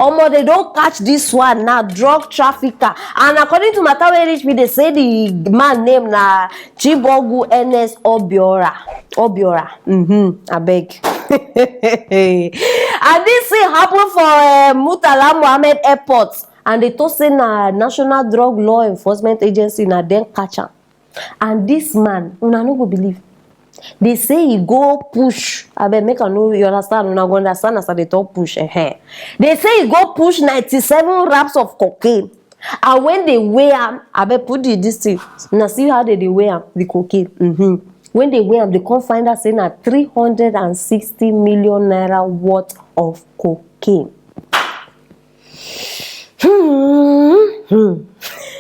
Omo, they don't catch this one now, drug trafficker. And according to matter wey reach me, they say the man name na Chibogu Ernest Obiora. I beg. And this thing happen for Murtala Mohammed Airport. And they told say na National Drug Law Enforcement Agency na then catch am. And this man, una no go believe. They say he go push. I bet make I know you understand. Una go understand as they talk push. They say he go push 97 wraps of cocaine. And when they weigh am, I bet put this thing. Now see how they weigh am, the cocaine. When they weigh am, they come find out saying that 360 million naira worth of cocaine.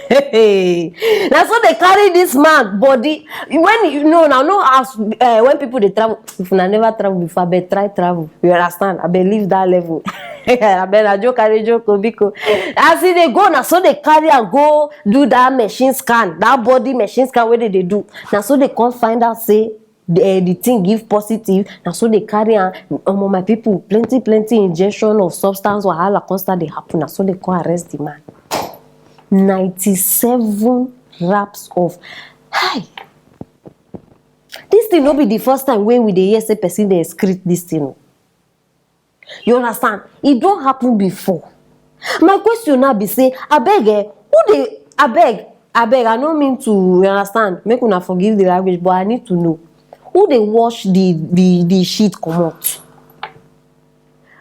Now so they carry this man body. When you know now, no as when people they travel. If I never travel before, I bet try travel. You understand? I believe that level. I bet I joke carry joke because as they go now, so they carry and go do that machine scan, that body machine scan. Where they do now, so they can't find out say the thing give positive. Now so they carry and my people plenty injection of substance or wahala constant they happen. Now so they can arrest the man. 97 wraps of this thing no be the first time when we dey hear say person dey excrete this thing. You understand? It don't happen before. My question now be say abeg who dey abeg I no mean to understand, make una forgive the language, but I need to know who dey wash the sheet comot.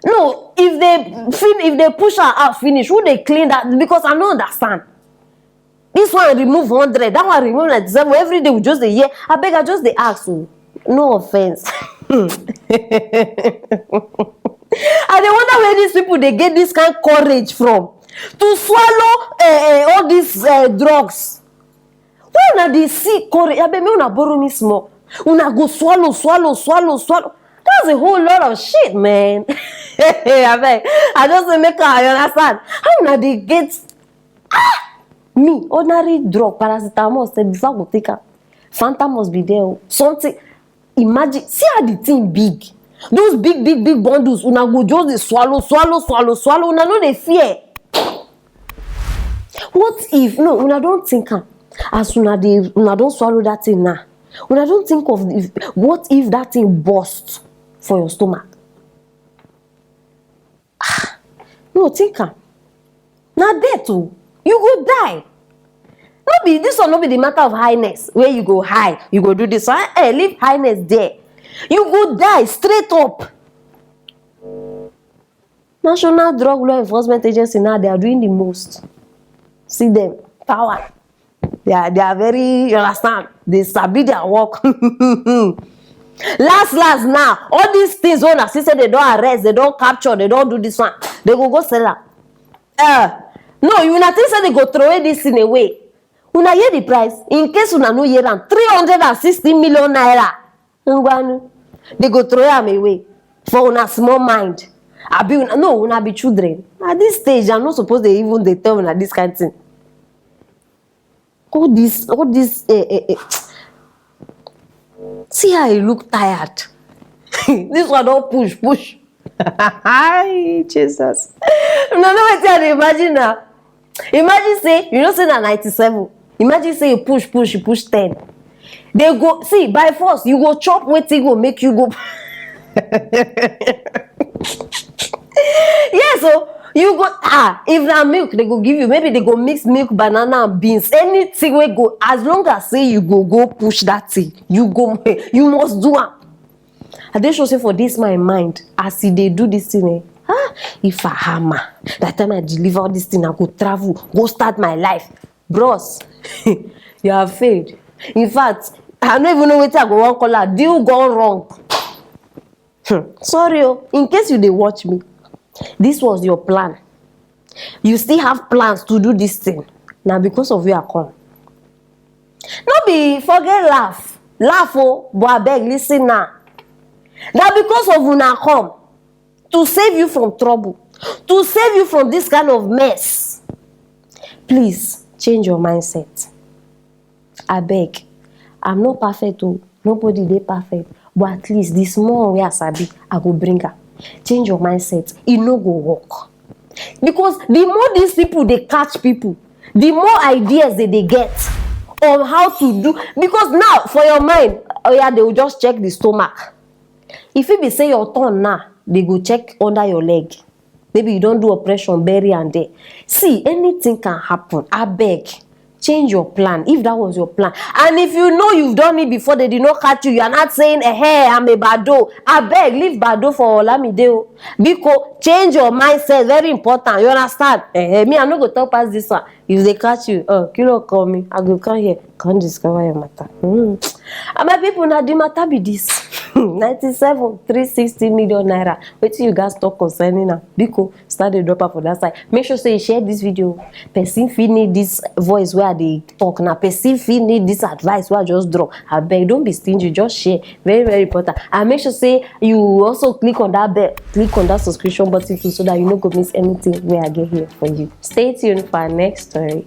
No, if they push her out finish, who they clean that? Because I don't understand. This one remove 100, that one remove 97. Every day we just dey hear. I beg, I just dey ask you. No offense. And they wonder where these people they get this kind of courage from to swallow all these drugs. When they see courage, I beg me una borrow me small. Una go swallow. That's a whole lot of shit, man. I just make her understand. How na they get me ordinary drug, paracetamol, before I go take her. Fanta must be there. Something. Imagine, see how the thing big. Those big bundles. Una go just dey swallow. Una no dey fear. What if una don't think as una don't swallow that thing now? Una don't think of what if that thing burst for your stomach? No, think am. Now there too, you go die. This one no be the matter of highness. Where you go high, you go do this one. Leave highness there. You go die straight up. National Drug Law Enforcement Agency now they are doing the most. See them power. They are very, you understand? They sabi their work. Last now, all these things when I say they don't arrest, they don't capture, they don't do this one. They go sell am. No, you not think say they go throw away this thing away. Una hear the price? In case una no hear am, 360 million naira. They go throw am away for una small mind. Una be children. At this stage, I'm not supposed to even tell una this kind of thing. All this. See how he look tired. This one don't push. Hi, Jesus. No, what I imagine now. Imagine say, say na 97. Imagine say you push 10. They go, see, by force, you go chop wetin go make you go. Yeah, so you go, if na milk, they go give you, maybe they go mix milk, banana, and beans. Anything will go, as long as say you go push that thing, you must do it. I dey sure say for this my mind, as they do this thing, if I hammer, that time I deliver all this thing, I go travel, go start my life. Bros, you have failed. In fact, I don't even know what I go on call her. Deal gone wrong. Sorry, in case you dey watch me, this was your plan. You still have plans to do this thing. Now because of where I come. No be forget laugh, but I beg listen now. Now because of una come to save you from trouble, to save you from this kind of mess. Please change your mindset. I beg. I'm not perfect too. Nobody dey perfect. But at least this small way I sabi, I go bring her. Change your mindset. It no go work. Because the more these people they catch people, the more ideas they get on how to do. Because now for your mind, oh yeah, they will just check the stomach. If it be say your turn now, they go check under your leg. Maybe you don't do operation, bury and there. See, anything can happen. I beg. Change your plan if that was your plan. And if you know you've done it before, they did not catch you. You are not saying, hey, I'm a bado. I beg, leave bado for Olamide. Because change your mindset, very important. You understand? Me, I'm not going to talk past this one. If they catch you, kilo call me. I go come here, can't discover your matter. And my people, now the matter be this. 97 360 million naira. Wait till you guys talk concerning now. Biko start the dropper for that side. Make sure say you share this video. Person feel need this voice where they talk now. Person feel need this advice where I just drop. I beg, don't be stingy. Just share. Very very important. And make sure say you also click on that bell, click on that subscription button too, so that you don't go miss anything where I get here for you. Stay tuned for our next story.